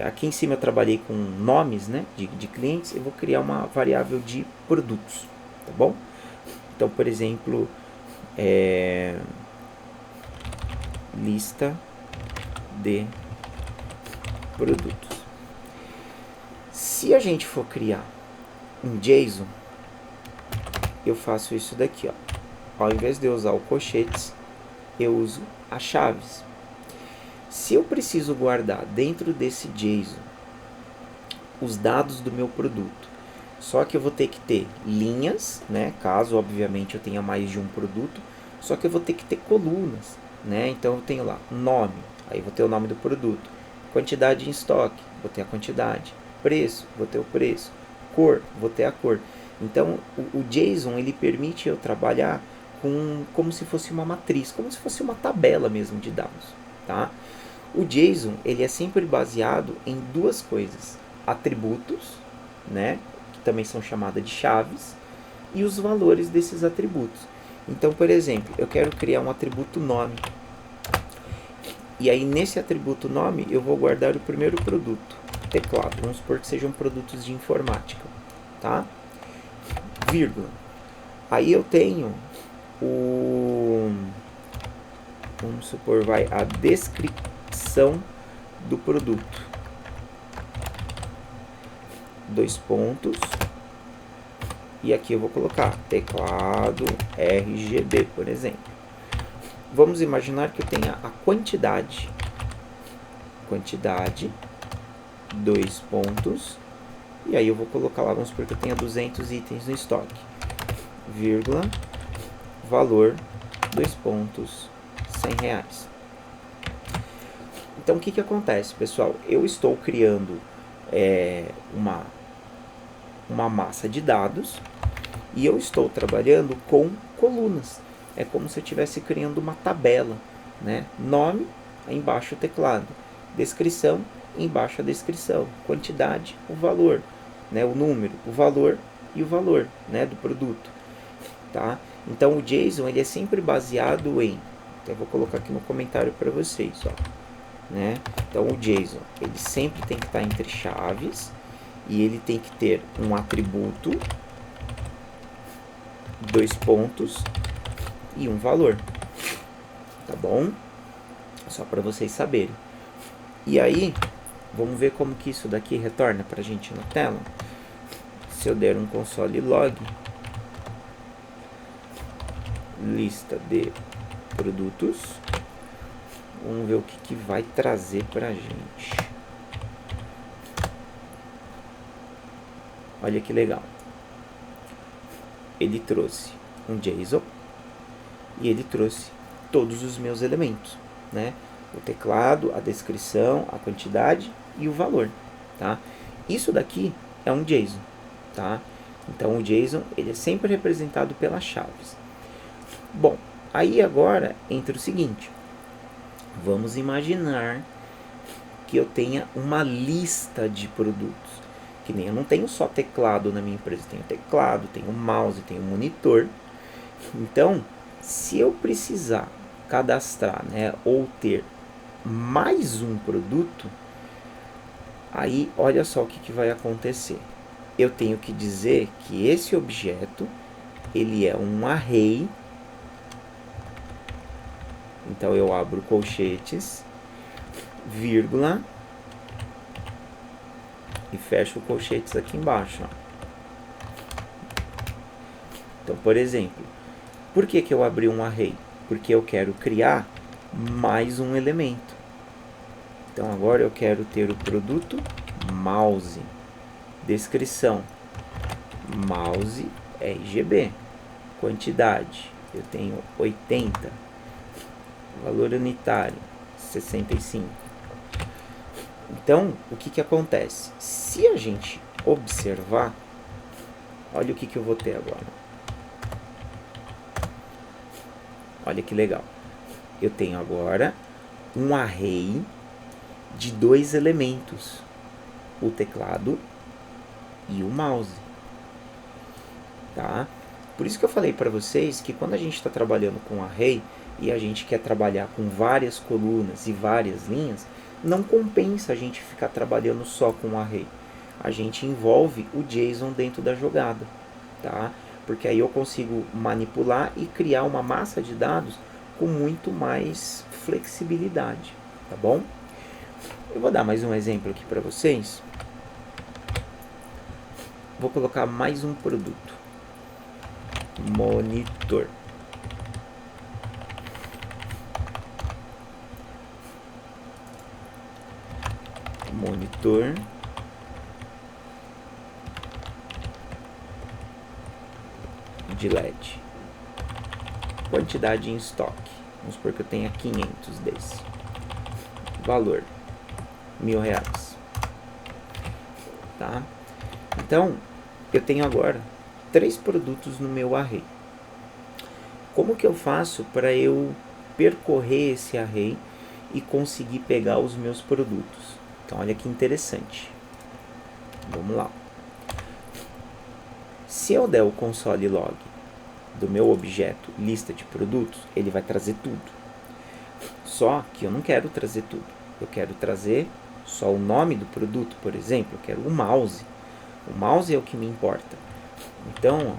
aqui em cima eu trabalhei com nomes, né, de clientes. Eu vou criar uma variável de produtos, tá bom? Então, por exemplo, lista de produtos. Se a gente for criar um JSON, eu faço isso daqui, ó. Ao invés de eu usar o colchetes, eu uso as chaves. Se eu preciso guardar dentro desse JSON os dados do meu produto, só que eu vou ter que ter linhas, né? Caso, obviamente, eu tenha mais de um produto, só que eu vou ter que ter colunas, né? Então, eu tenho lá nome, aí vou ter o nome do produto, quantidade em estoque, vou ter a quantidade, preço, vou ter o preço, cor, vou ter a cor. Então, o JSON, ele permite eu trabalhar como se fosse uma matriz, como se fosse uma tabela mesmo de dados, tá? O JSON, ele é sempre baseado em duas coisas: atributos, né, que também são chamadas de chaves, e os valores desses atributos. Então, por exemplo, eu quero criar um atributo nome. E aí, nesse atributo nome, eu vou guardar o primeiro produto, teclado. Vamos supor que sejam produtos de informática, tá? Vírgula. Aí eu tenho vamos supor, a descrição do produto. 2 pontos. E aqui eu vou colocar teclado RGB, por exemplo. Vamos imaginar que eu tenha a quantidade. Quantidade, 2 pontos. E aí eu vou colocar lá, vamos supor que eu tenha 200 itens no estoque. Vírgula, valor, 2 pontos, R$100. Então, o que acontece, pessoal? Eu estou criando uma massa de dados e eu estou trabalhando com colunas. É como se eu estivesse criando uma tabela, né? Nome, embaixo o teclado. Descrição, embaixo a descrição. Quantidade, o valor, né? O número, o valor e o valor, né, do produto, tá? Então, o JSON, ele é sempre baseado em... Eu vou colocar aqui no comentário para vocês, ó, né? Então, o JSON, ele sempre tem que estar entre chaves e ele tem que ter um atributo, 2 pontos e um valor, tá bom? Só para vocês saberem. E aí, vamos ver como que isso daqui retorna para a gente na tela. Se eu der um console log, lista de produtos, vamos ver o que vai trazer para a gente. Olha que legal. Ele trouxe um JSON e ele trouxe todos os meus elementos, né? O teclado, a descrição, a quantidade e o valor, tá? Isso daqui é um JSON, tá? Então, o JSON, ele é sempre representado pelas chaves. Bom, aí agora entra o seguinte. Vamos imaginar que eu tenha uma lista de produtos. Que nem eu não tenho só teclado na minha empresa. Tenho teclado, tenho mouse, tenho monitor. Então, se eu precisar cadastrar, né, ou ter mais um produto, aí olha só o que vai acontecer. Eu tenho que dizer que esse objeto, ele é um array. Então, eu abro colchetes, vírgula, e fecho colchetes aqui embaixo, ó. Então, por exemplo, por que eu abri um array? Porque eu quero criar mais um elemento. Então, agora eu quero ter o produto mouse. Descrição, mouse RGB. Quantidade, eu tenho 80. Valor unitário, 65. Então, o que acontece? Se a gente observar, olha o que eu vou ter agora. Olha que legal. Eu tenho agora um array de 2 elementos, o teclado e o mouse. tá? Por isso que eu falei para vocês que quando a gente está trabalhando com array e a gente quer trabalhar com várias colunas e várias linhas, não compensa a gente ficar trabalhando só com array. A gente envolve o JSON dentro da jogada, tá? Porque aí eu consigo manipular e criar uma massa de dados com muito mais flexibilidade, tá bom? Eu vou dar mais um exemplo aqui para vocês. Vou colocar mais um produto. Monitor. Monitor de LED. Quantidade em estoque. Vamos supor que eu tenha 500 desse. Valor R$1.000. Tá? Então, eu tenho agora 3 produtos no meu array. Como que eu faço para eu percorrer esse array e conseguir pegar os meus produtos? Então, olha que interessante. Vamos lá. Se eu der o console log do meu objeto lista de produtos, ele vai trazer tudo. Só que eu não quero trazer tudo. Eu quero trazer só o nome do produto, por exemplo. Eu quero o mouse. O mouse é o que me importa. Então, ó,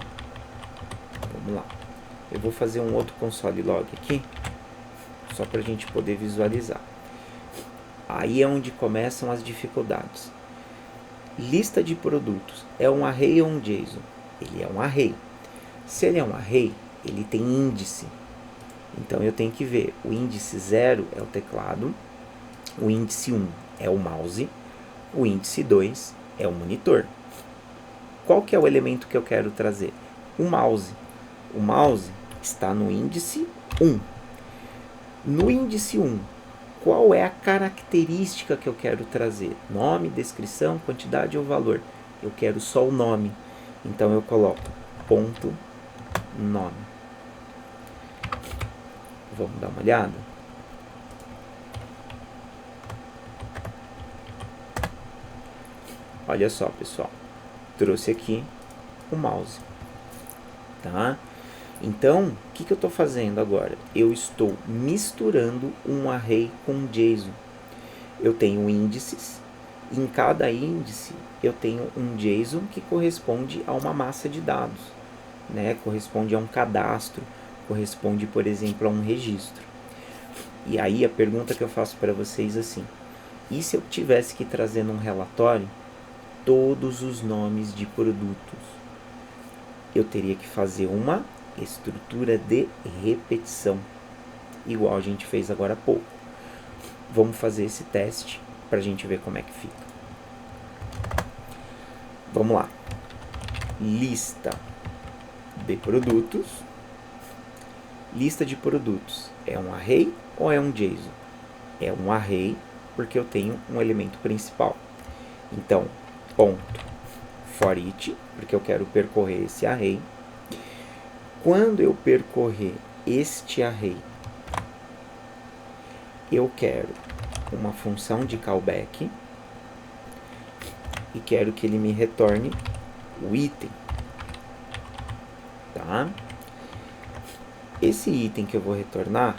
vamos lá. Eu vou fazer um outro console log aqui, só para a gente poder visualizar. Aí é onde começam as dificuldades. Lista de produtos. É um array ou um JSON? Ele é um array. Se ele é um array, ele tem índice. Então eu tenho que ver, o índice 0 é o teclado, o índice 1 é o mouse, o índice 2 é o monitor. Qual que é o elemento que eu quero trazer? O mouse. O mouse está no índice 1. No índice 1, qual é a característica que eu quero trazer? Nome, descrição, quantidade ou valor? Eu quero só o nome. Então eu coloco ponto nome. Vamos dar uma olhada? Olha só, pessoal. Trouxe aqui o mouse. Tá? Então, o que eu estou fazendo agora? Eu estou misturando um array com JSON. Eu tenho índices. E em cada índice, eu tenho um JSON que corresponde a uma massa de dados. Né? Corresponde a um cadastro. Corresponde, por exemplo, a um registro. E aí a pergunta que eu faço para vocês é assim: e se eu tivesse que trazer num relatório todos os nomes de produtos? Eu teria que fazer uma estrutura de repetição, igual a gente fez agora há pouco. Vamos fazer esse teste para a gente ver como é que fica. Vamos lá. Lista de produtos. Lista de produtos é um array ou é um JSON? É um array porque eu tenho um elemento principal. Então, ponto for each, porque eu quero percorrer esse array. Quando eu percorrer este array, eu quero uma função de callback e quero que ele me retorne o item. Tá? Esse item que eu vou retornar,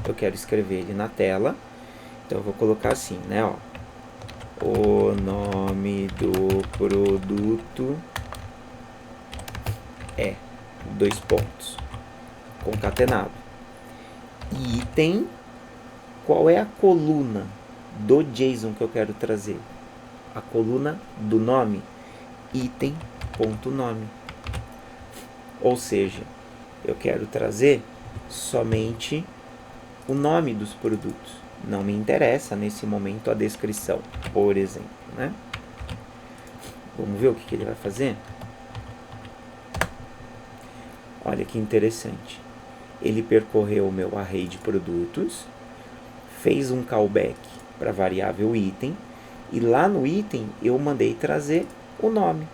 eu quero escrever ele na tela. Então eu vou colocar assim, né, ó. O nome do produto é 2 pontos, concatenado. Item, qual é a coluna do JSON que eu quero trazer? A coluna do nome, item.nome. Ou seja, eu quero trazer somente o nome dos produtos. Não me interessa nesse momento a descrição, por exemplo, né? Vamos ver o que ele vai fazer? Olha que interessante. Ele percorreu o meu array de produtos, fez um callback para a variável item, e lá no item eu mandei trazer o nome,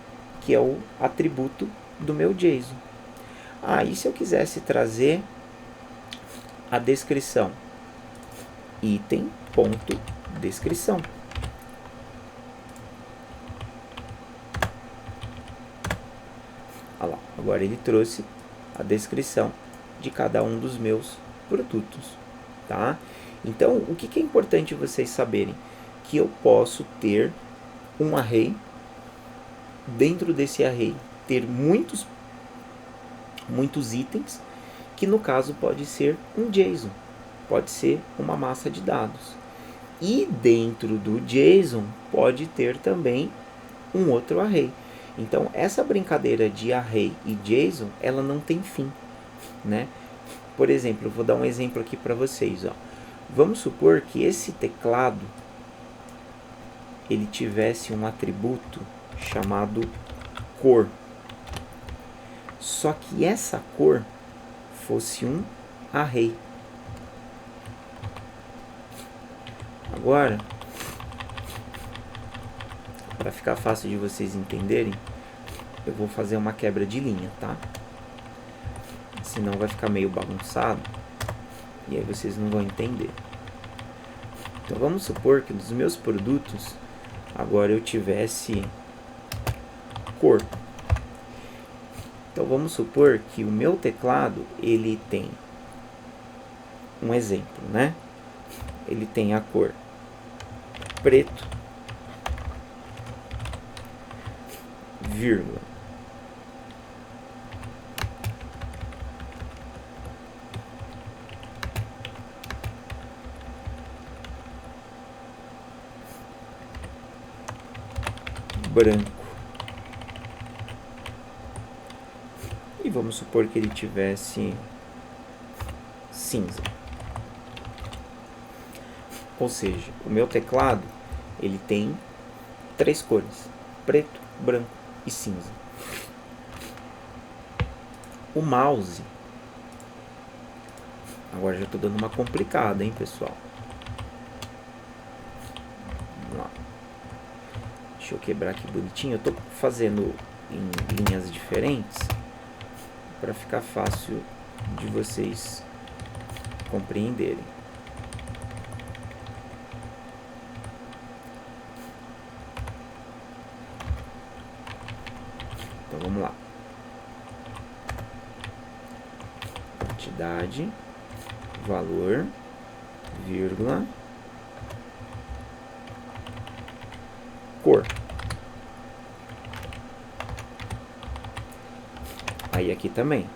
que é o atributo do meu JSON. E se eu quisesse trazer a descrição? Item.descrição. Agora ele trouxe a descrição de cada um dos meus produtos, tá? Então, o que é importante vocês saberem? Que eu posso ter um array, dentro desse array ter muitos itens, que no caso pode ser um JSON, pode ser uma massa de dados. E dentro do JSON pode ter também um outro array. Então, essa brincadeira de array e JSON, ela não tem fim, né? Por exemplo, eu vou dar um exemplo aqui para vocês, ó. Vamos supor que esse teclado ele tivesse um atributo chamado cor. Só que essa cor fosse um array. Agora, para ficar fácil de vocês entenderem, eu vou fazer uma quebra de linha, tá? Senão vai ficar meio bagunçado e aí vocês não vão entender. Então vamos supor que dos meus produtos agora eu tivesse cor. Então vamos supor que o meu teclado ele tem um exemplo, né? Ele tem a cor preto, vírgula, branco. E vamos supor que ele tivesse cinza. Ou seja, o meu teclado ele tem 3 cores: preto, branco e cinza. O mouse, agora já estou dando uma complicada, hein, pessoal? Vamos lá. Deixa eu quebrar aqui bonitinho. Eu estou fazendo em linhas diferentes para ficar fácil de vocês compreenderem. Então vamos lá. Quantidade, valor, vírgula, cor. Aí aqui também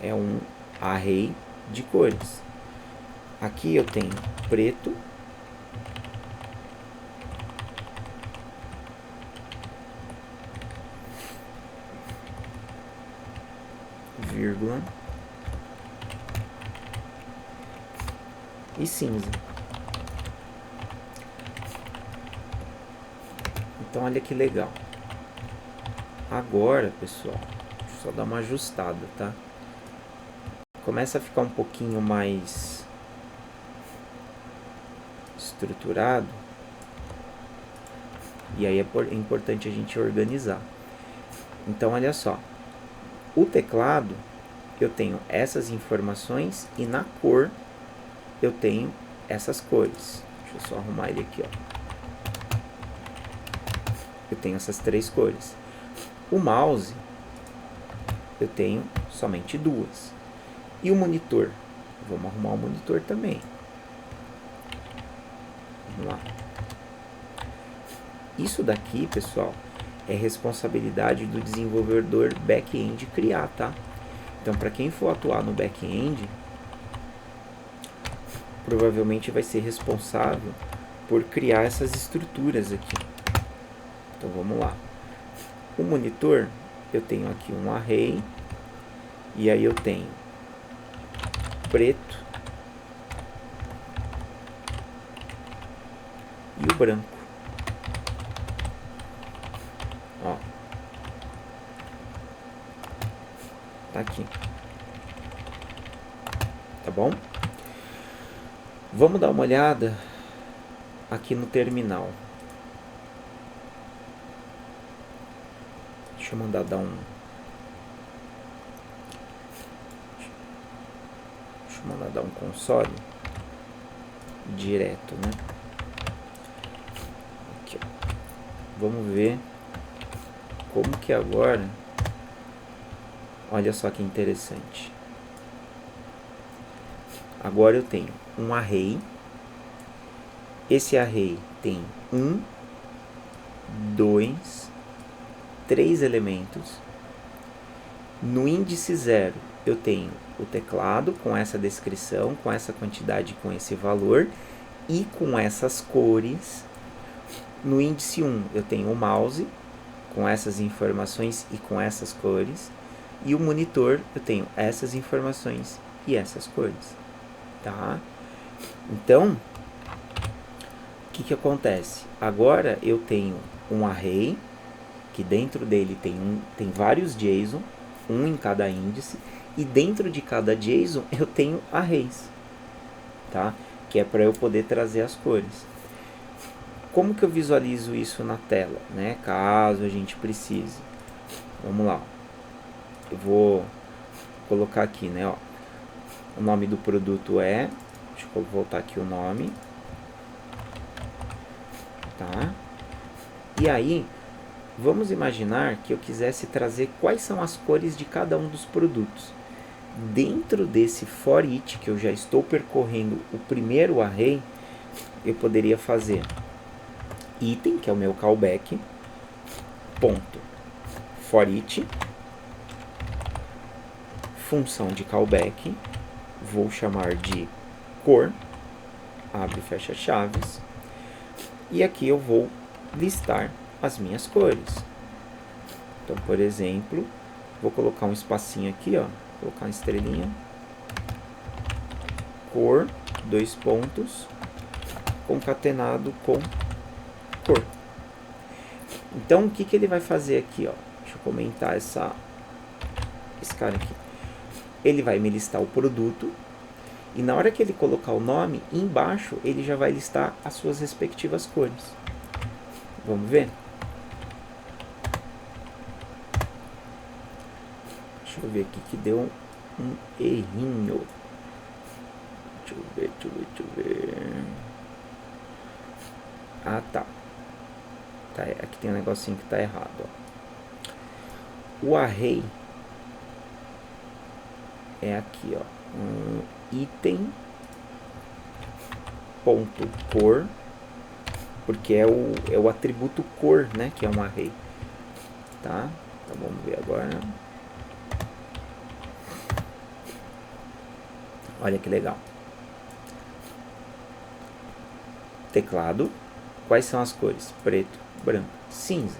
é um array de cores. Aqui eu tenho preto, vírgula e cinza. Então olha que legal. Agora, pessoal, deixa eu só dar uma ajustada, tá? Começa a ficar um pouquinho mais estruturado. E aí é importante a gente organizar. Então olha só. O teclado, eu tenho essas informações e na cor eu tenho essas cores. Deixa eu só arrumar ele aqui, ó. Eu tenho essas 3 cores. O mouse, eu tenho somente 2. E o monitor? Vamos arrumar o monitor também. Vamos lá. Isso daqui, pessoal, é responsabilidade do desenvolvedor back-end criar, tá? Então, para quem for atuar no back-end, provavelmente vai ser responsável por criar essas estruturas aqui. Então, vamos lá. O monitor, eu tenho aqui um array, e aí eu tenho preto e o branco. Ó. Tá aqui. Tá bom? Vamos dar uma olhada aqui no terminal. Deixa eu mandar dar um... Deixa eu mandar dar um console direto, né? Aqui, ó. Vamos ver como que agora Olha só que interessante. Agora eu tenho um array. Esse array tem 1, 2, 3 elementos. No índice 0 eu tenho o teclado com essa descrição, com essa quantidade, com esse valor e com essas cores. No índice 1 eu tenho o mouse com essas informações e com essas cores. E o monitor eu tenho essas informações e essas cores. Tá? Então, o que acontece? Agora eu tenho um array, que dentro dele tem vários JSON, um em cada índice, e dentro de cada JSON eu tenho arrays, tá? Que é para eu poder trazer as cores. Como que eu visualizo isso na tela, né? Caso a gente precise. Vamos lá. Eu vou colocar aqui, né? Ó, o nome do produto é... Deixa eu voltar aqui o nome. Tá? E aí, vamos imaginar que eu quisesse trazer quais são as cores de cada um dos produtos. Dentro desse for each, que eu já estou percorrendo o primeiro array, eu poderia fazer item, que é o meu callback, ponto, for each, função de callback, vou chamar de cor, abre e fecha chaves, e aqui eu vou listar as minhas cores. Então, por exemplo, vou colocar um espacinho aqui, ó, colocar uma estrelinha, cor, 2 pontos, concatenado com cor. Então, o que ele vai fazer aqui, ó? Deixa eu comentar esse cara aqui. Ele vai me listar o produto, e na hora que ele colocar o nome, embaixo ele já vai listar as suas respectivas cores. Vamos ver? Deixa eu ver aqui que deu um errinho. Deixa eu ver. Ah, tá. Aqui tem um negocinho que tá errado, ó. O array é aqui, ó. Item ponto cor, porque é o atributo cor, né, que é um array, tá? Então vamos ver agora. Olha que legal. Teclado, quais são as cores? Preto, branco, cinza.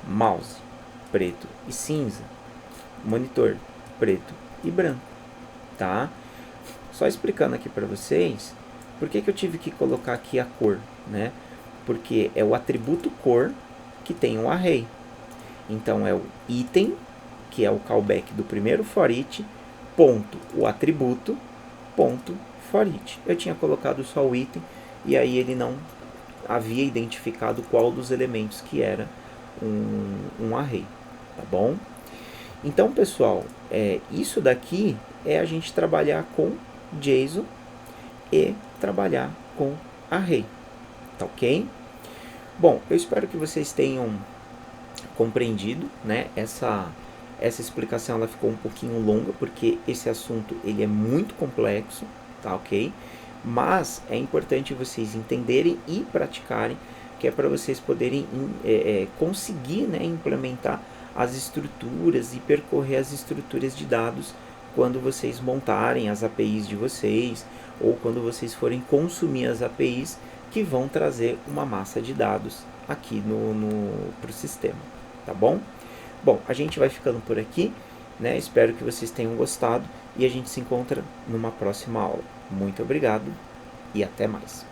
Mouse, preto e cinza. Monitor, preto e branco, tá? Só explicando aqui para vocês, por que eu tive que colocar aqui a cor, né? Porque é o atributo cor que tem um array. Então, é o item, que é o callback do primeiro for each, ponto, o atributo, ponto, for each. Eu tinha colocado só o item, e aí ele não havia identificado qual dos elementos que era um array, tá bom? Então, pessoal, isso daqui é a gente trabalhar com JSON e trabalhar com array, tá ok? Bom, eu espero que vocês tenham compreendido, né? Essa explicação ela ficou um pouquinho longa, porque esse assunto ele é muito complexo, tá ok? Mas é importante vocês entenderem e praticarem, que é para vocês poderem conseguir, né, implementar as estruturas e percorrer as estruturas de dados quando vocês montarem as APIs de vocês, ou quando vocês forem consumir as APIs que vão trazer uma massa de dados aqui para o sistema, tá bom? Bom, a gente vai ficando por aqui, né? Espero que vocês tenham gostado e a gente se encontra numa próxima aula. Muito obrigado e até mais.